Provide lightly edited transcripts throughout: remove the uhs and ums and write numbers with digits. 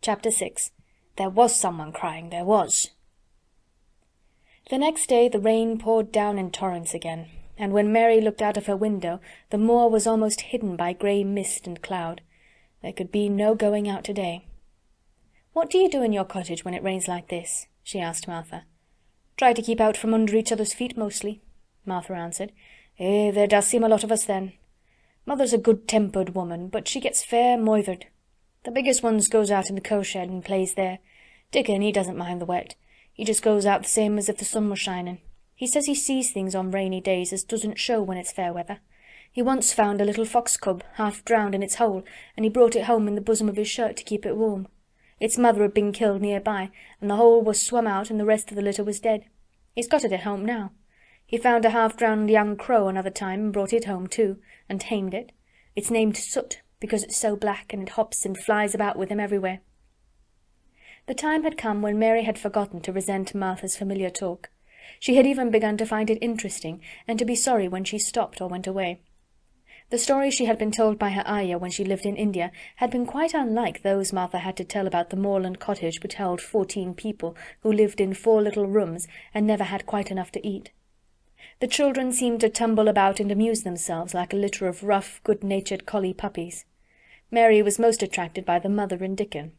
Chapter 6. There was someone crying, there was. The next day the rain poured down in torrents again, and when Mary looked out of her window the moor was almost hidden by grey mist and cloud. There could be no going out to-day. "What do you do in your cottage when it rains like this?" she asked Martha. "Try to keep out from under each other's feet mostly," Martha answered. There does seem a lot of us then. Mother's a good-tempered woman, but she gets fair moithered. The biggest ones goes out in the cow-shed and plays there. Dickon, he doesn't mind the wet. He just goes out the same as if the sun was shining. He says he sees things on rainy days as doesn't show when it's fair weather. He once found a little fox cub half drowned in its hole, and he brought it home in the bosom of his shirt to keep it warm. Its mother had been killed near by, and the hole was swum out and the rest of the litter was dead. He's got it at home now. He found a half-drowned young crow another time and brought it home too, and tamed it. It's named Soot, because it's so black, and it hops and flies about with him everywhere. The time had come when Mary had forgotten to resent Martha's familiar talk. She had even begun to find it interesting, and to be sorry when she stopped or went away. The stories she had been told by her ayah when she lived in India had been quite unlike those Martha had to tell about the moorland cottage which held 14 people who lived in 4 little rooms and never had quite enough to eat. The children seemed to tumble about and amuse themselves like a litter of rough, good-natured collie puppies. Mary was most attracted by the mother and Dickon.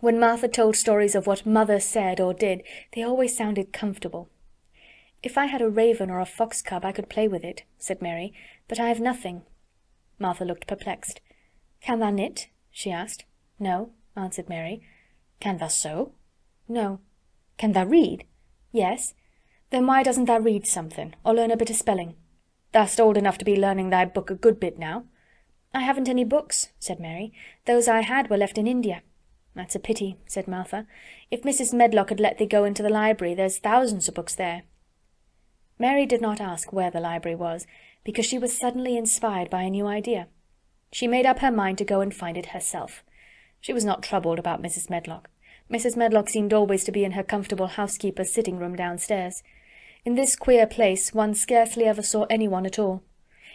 When Martha told stories of what mother said or did, they always sounded comfortable. "If I had a raven or a fox cub I could play with it," said Mary, "but I have nothing." Martha looked perplexed. "Can thou knit?" she asked. "No," answered Mary. "Can thou sew?" "No." "Can thou read?" "Yes." "Then why doesn't thou read something, or learn a bit of spelling? Thou'st old enough to be learning thy book a good bit now." "I haven't any books," said Mary. "Those I had were left in India." "That's a pity," said Martha. "If Mrs. Medlock had let thee go into the library, there's thousands of books there." Mary did not ask where the library was, because she was suddenly inspired by a new idea. She made up her mind to go and find it herself. She was not troubled about Mrs. Medlock. Mrs. Medlock seemed always to be in her comfortable housekeeper's sitting-room downstairs. In this queer place one scarcely ever saw anyone at all.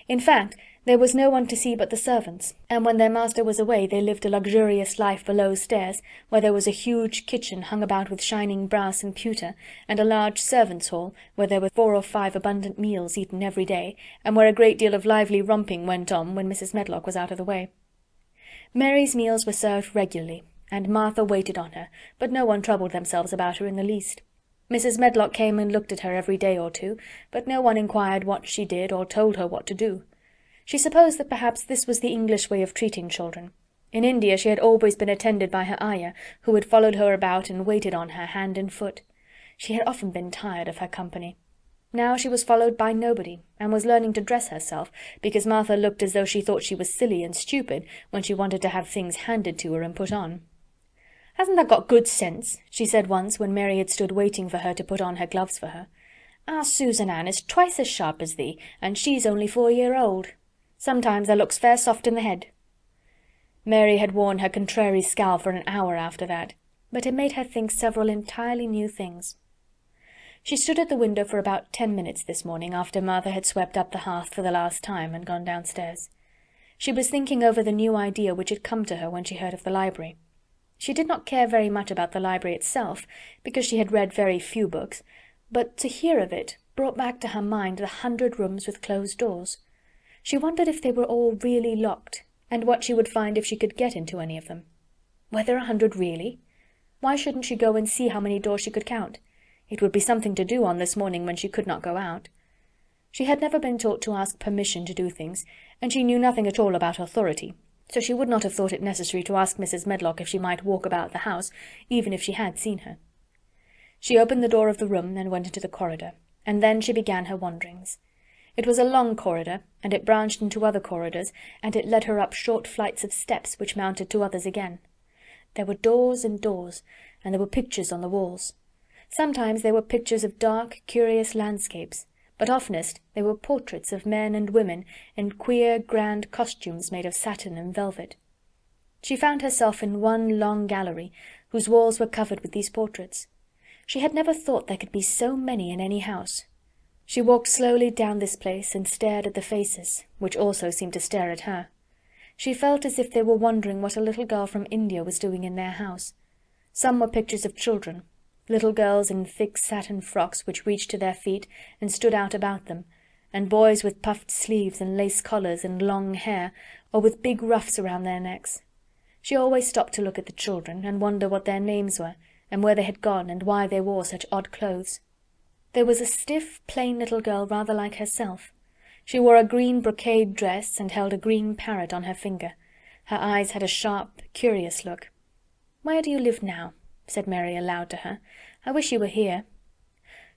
In fact, there was no one to see but the servants, and when their master was away they lived a luxurious life below stairs, where there was a huge kitchen hung about with shining brass and pewter, and a large servants' hall, where there were 4 or 5 abundant meals eaten every day, and where a great deal of lively romping went on when Mrs. Medlock was out of the way. Mary's meals were served regularly, and Martha waited on her, but no one troubled themselves about her in the least. Mrs. Medlock came and looked at her every day or two, but no one inquired what she did or told her what to do. She supposed that perhaps this was the English way of treating children. In India she had always been attended by her ayah, who had followed her about and waited on her hand and foot. She had often been tired of her company. Now she was followed by nobody, and was learning to dress herself, because Martha looked as though she thought she was silly and stupid when she wanted to have things handed to her and put on. "Hasn't thou got good sense?" she said once when Mary had stood waiting for her to put on her gloves for her. "Our Susan Ann is twice as sharp as thee, and she's only 4 year old. Sometimes thou looks fair soft in the head." Mary had worn her contrary scowl for an hour after that, but it made her think several entirely new things. She stood at the window for about 10 minutes this morning after Martha had swept up the hearth for the last time and gone downstairs. She was thinking over the new idea which had come to her when she heard of the library. She did not care very much about the library itself, because she had read very few books, but to hear of it brought back to her mind the 100 rooms with closed doors. She wondered if they were all really locked, and what she would find if she could get into any of them. Were there 100 really? Why shouldn't she go and see how many doors she could count? It would be something to do on this morning when she could not go out. She had never been taught to ask permission to do things, and she knew nothing at all about authority, so she would not have thought it necessary to ask Mrs. Medlock if she might walk about the house, even if she had seen her. She opened the door of the room and went into the corridor, and then she began her wanderings. It was a long corridor, and it branched into other corridors, and it led her up short flights of steps which mounted to others again. There were doors and doors, and there were pictures on the walls. Sometimes they were pictures of dark, curious landscapes, but oftenest they were portraits of men and women in queer, grand costumes made of satin and velvet. She found herself in one long gallery, whose walls were covered with these portraits. She had never thought there could be so many in any house. She walked slowly down this place and stared at the faces, which also seemed to stare at her. She felt as if they were wondering what a little girl from India was doing in their house. Some were pictures of children, little girls in thick satin frocks which reached to their feet and stood out about them, and boys with puffed sleeves and lace collars and long hair, or with big ruffs around their necks. She always stopped to look at the children, and wonder what their names were, and where they had gone, and why they wore such odd clothes. There was a stiff, plain little girl rather like herself. She wore a green brocade dress, and held a green parrot on her finger. Her eyes had a sharp, curious look. "Where do you live now?" said Mary aloud to her. "I wish you were here."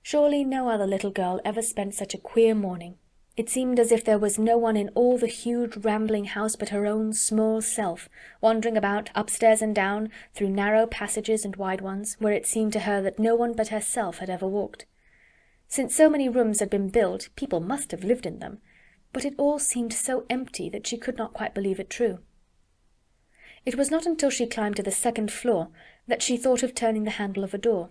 Surely no other little girl ever spent such a queer morning. It seemed as if there was no one in all the huge rambling house but her own small self, wandering about upstairs and down, through narrow passages and wide ones, where it seemed to her that no one but herself had ever walked. Since so many rooms had been built, people must have lived in them, but it all seemed so empty that she could not quite believe it true. It was not until she climbed to the second floor that she thought of turning the handle of a door.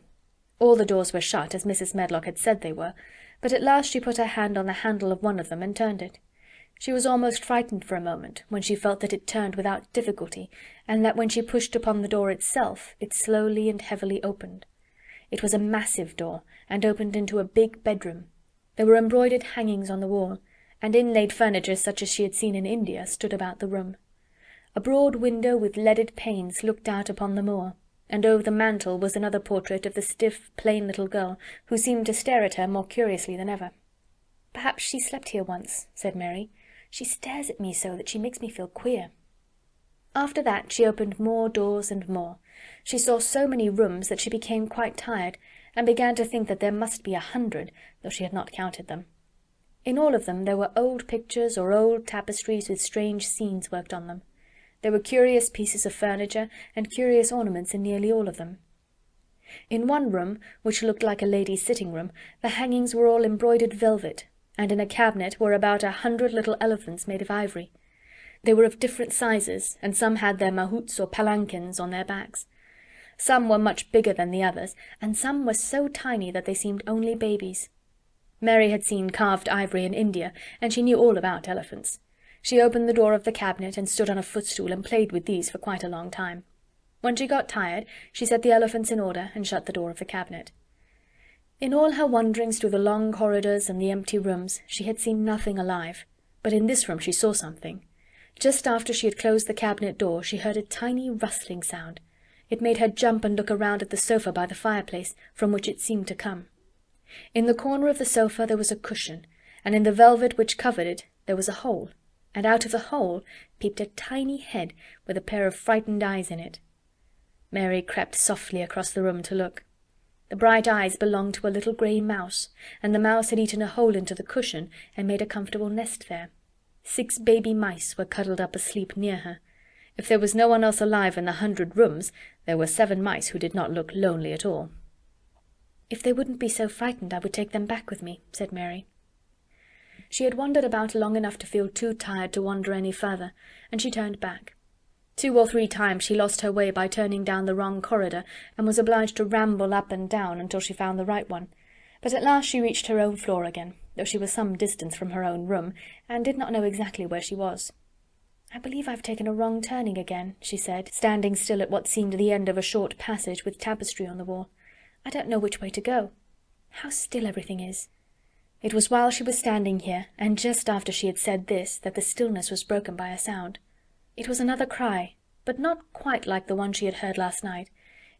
All the doors were shut, as Mrs. Medlock had said they were, but at last she put her hand on the handle of one of them and turned it. She was almost frightened for a moment, when she felt that it turned without difficulty, and that when she pushed upon the door itself, it slowly and heavily opened. It was a massive door, and opened into a big bedroom. There were embroidered hangings on the wall, and inlaid furniture such as she had seen in India stood about the room. A broad window with leaded panes looked out upon the moor, and over the mantel was another portrait of the stiff, plain little girl, who seemed to stare at her more curiously than ever. "Perhaps she slept here once," said Mary. "She stares at me so that she makes me feel queer." After that she opened more doors and more. She saw so many rooms that she became quite tired, and began to think that there must be 100, though she had not counted them. In all of them there were old pictures or old tapestries with strange scenes worked on them. There were curious pieces of furniture and curious ornaments in nearly all of them. In one room, which looked like a lady's sitting-room, the hangings were all embroidered velvet, and in a cabinet were about 100 little elephants made of ivory. They were of different sizes, and some had their mahouts or palanquins on their backs. Some were much bigger than the others, and some were so tiny that they seemed only babies. Mary had seen carved ivory in India, and she knew all about elephants. She opened the door of the cabinet and stood on a footstool and played with these for quite a long time. When she got tired, she set the elephants in order and shut the door of the cabinet. In all her wanderings through the long corridors and the empty rooms, she had seen nothing alive, but in this room she saw something. Just after she had closed the cabinet door, she heard a tiny rustling sound. It made her jump and look around at the sofa by the fireplace, from which it seemed to come. In the corner of the sofa there was a cushion, and in the velvet which covered it there was a hole, and out of the hole peeped a tiny head with a pair of frightened eyes in it. Mary crept softly across the room to look. The bright eyes belonged to a little grey mouse, and the mouse had eaten a hole into the cushion and made a comfortable nest there. 6 baby mice were cuddled up asleep near her. If there was no one else alive in the 100 rooms, there were 7 mice who did not look lonely at all. "If they wouldn't be so frightened, I would take them back with me," said Mary. She had wandered about long enough to feel too tired to wander any further, and she turned back. 2 or 3 times she lost her way by turning down the wrong corridor, and was obliged to ramble up and down until she found the right one, but at last she reached her own floor again, though she was some distance from her own room, and did not know exactly where she was. "I believe I've taken a wrong turning again," she said, standing still at what seemed the end of a short passage with tapestry on the wall. "I don't know which way to go. How still everything is." It was while she was standing here, and just after she had said this, that the stillness was broken by a sound. It was another cry, but not quite like the one she had heard last night.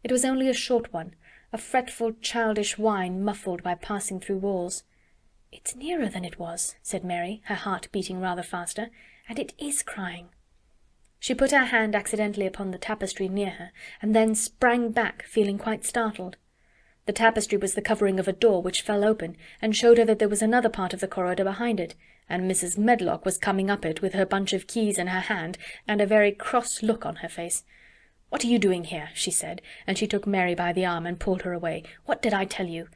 It was only a short one, a fretful, childish whine muffled by passing through walls. "It's nearer than it was," said Mary, her heart beating rather faster, "and it is crying." She put her hand accidentally upon the tapestry near her, and then sprang back, feeling quite startled. The tapestry was the covering of a door which fell open, and showed her that there was another part of the corridor behind it, and Mrs. Medlock was coming up it with her bunch of keys in her hand, and a very cross look on her face. "What are you doing here?" she said, and she took Mary by the arm and pulled her away. "What did I tell you?"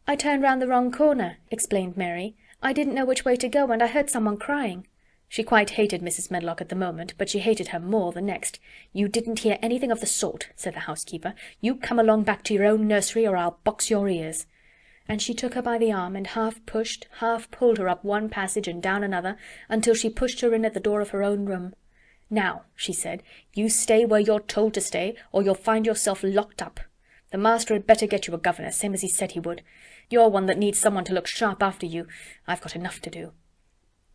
"I turned round the wrong corner," explained Mary. "I didn't know which way to go, and I heard someone crying." She quite hated Mrs. Medlock at the moment, but she hated her more the next. "You didn't hear anything of the sort," said the housekeeper. "You come along back to your own nursery, or I'll box your ears." And she took her by the arm, and half pushed, half pulled her up one passage and down another, until she pushed her in at the door of her own room. "Now," she said, "you stay where you're told to stay, or you'll find yourself locked up. The master had better get you a governess, same as he said he would. You're one that needs someone to look sharp after you. I've got enough to do."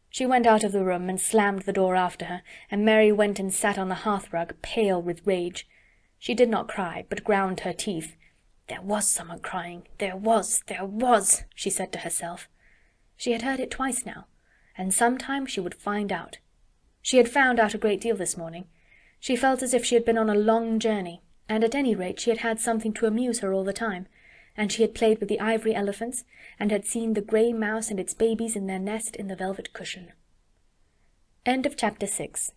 She went out of the room and slammed the door after her, and Mary went and sat on the hearthrug, pale with rage. She did not cry, but ground her teeth. There was someone crying. There was, she said to herself. She had heard it twice now, and sometime she would find out. She had found out a great deal this morning. She felt as if she had been on a long journey, and at any rate she had had something to amuse her all the time, and she had played with the ivory elephants, and had seen the grey mouse and its babies in their nest in the velvet cushion. End of chapter 6.